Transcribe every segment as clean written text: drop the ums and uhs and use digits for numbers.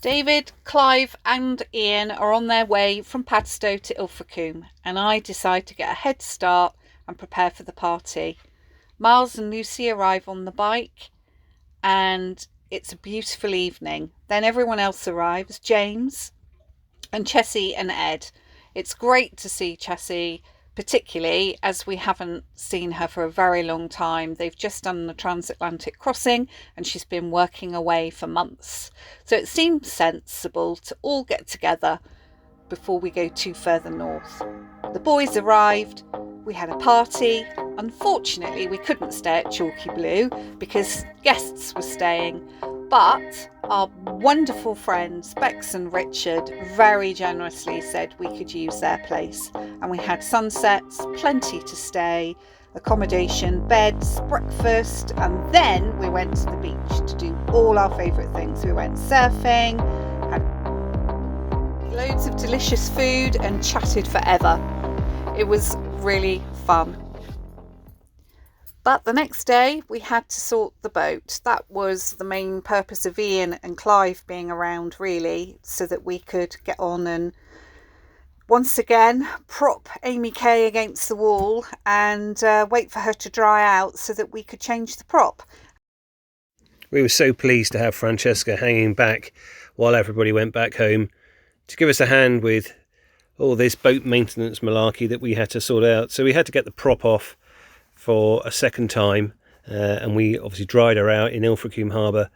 David, Clive and Ian are on their way from Padstow to Ilfracombe, and I decide to get a head start and prepare for the party. Miles and Lucy arrive on the bike and it's a beautiful evening. Then everyone else arrives, James and Chessie and Ed. It's great to see Chessie, particularly as we haven't seen her for a very long time. They've just done the transatlantic crossing and she's been working away for months. So it seemed sensible to all get together before we go too further north. The boys arrived, we had a party. Unfortunately, we couldn't stay at Chalky Blue because guests were staying, but our wonderful friends Bex and Richard very generously said we could use their place, and we had sunsets, plenty to stay, accommodation, beds, breakfast, and then we went to the beach to do all our favourite things. We went surfing, had loads of delicious food and chatted forever. It was really fun. But the next day we had to sort the boat. That was the main purpose of Ian and Clive being around, really, so that we could get on and once again prop Amy Kay against the wall and wait for her to dry out so that we could change the prop. We were so pleased to have Francesca hanging back while everybody went back home to give us a hand with all this boat maintenance malarkey that we had to sort out. So we had to get the prop off for a second time, and we obviously dried her out in Ilfracombe Harbour.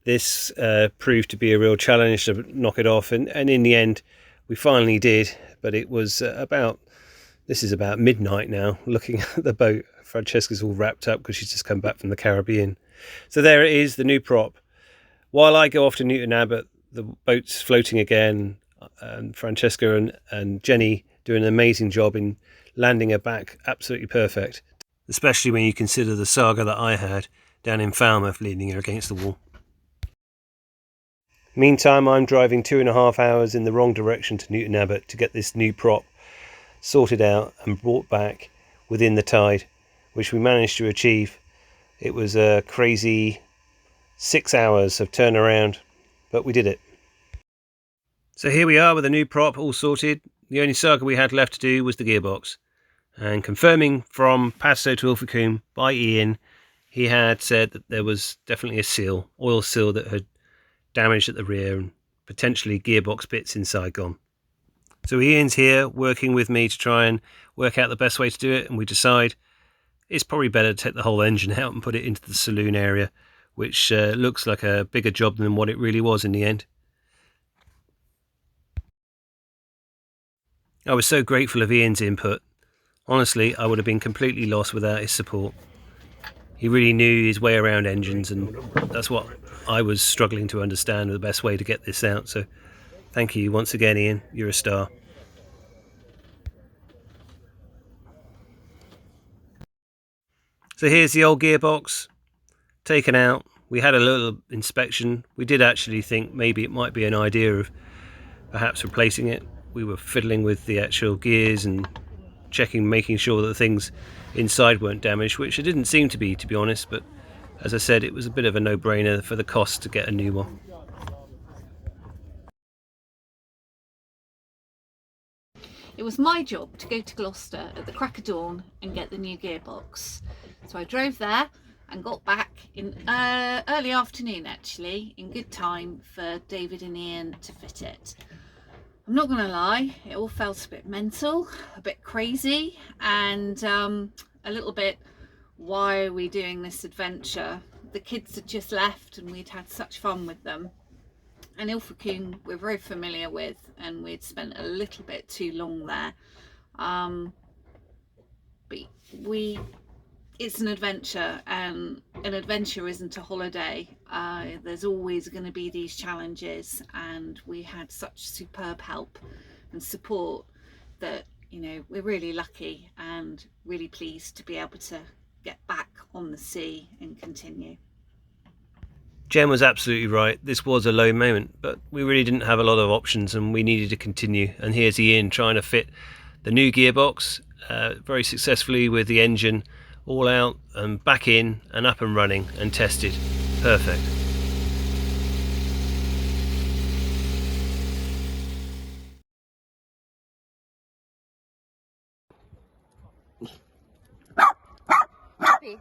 This proved to be a real challenge to knock it off, and in the end we finally did, but it was this is about midnight now, looking at the boat. Francesca's all wrapped up because she's just come back from the Caribbean. So there it is, the new prop. While I go off to Newton Abbot, the boat's floating again, and Francesca and Jenny doing an amazing job in landing her back absolutely perfect, especially when you consider the saga that I had down in Falmouth leaning her against the wall. Meantime, I'm driving 2.5 hours in the wrong direction to Newton Abbot to get this new prop sorted out and brought back within the tide, which we managed to achieve. It was a crazy 6 hours of turnaround, but we did it. So here we are with a new prop all sorted. The only saga we had left to do was the gearbox. And confirming from Padstow to Ilfracombe by Ian, he had said that there was definitely a oil seal that had damaged at the rear and potentially gearbox bits inside gone. So Ian's here working with me to try and work out the best way to do it, and we decide it's probably better to take the whole engine out and put it into the saloon area, which looks like a bigger job than what it really was in the end. I was so grateful of Ian's input. Honestly, I would have been completely lost without his support. He really knew his way around engines, and that's what I was struggling to understand, the best way to get this out. So thank you once again, Ian. You're a star. So here's the old gearbox taken out. We had a little inspection. We did actually think maybe it might be an idea of perhaps replacing it. We were fiddling with the actual gears and making sure that the things inside weren't damaged, which it didn't seem to be honest, but as I said, it was a bit of a no-brainer for the cost to get a new one. It was my job to go to Gloucester at the crack of dawn and get the new gearbox. So I drove there and got back in early afternoon, actually, in good time for David and Ian to fit it. I'm not going to lie, it all felt a bit mental, a bit crazy, and a little bit, why are we doing this adventure? The kids had just left and we'd had such fun with them. And Ilfracombe we're very familiar with, and we'd spent a little bit too long there. But it's an adventure, and an adventure isn't a holiday. There's always going to be these challenges, and we had such superb help and support that, you know, we're really lucky and really pleased to be able to get back on the sea and continue. Jen was absolutely right. This was a low moment, but we really didn't have a lot of options and we needed to continue. And here's Ian trying to fit the new gearbox very successfully with the engine all out and back in and up and running and tested. Perfect. ready.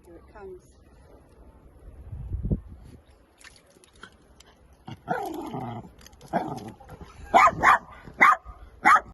Here it comes.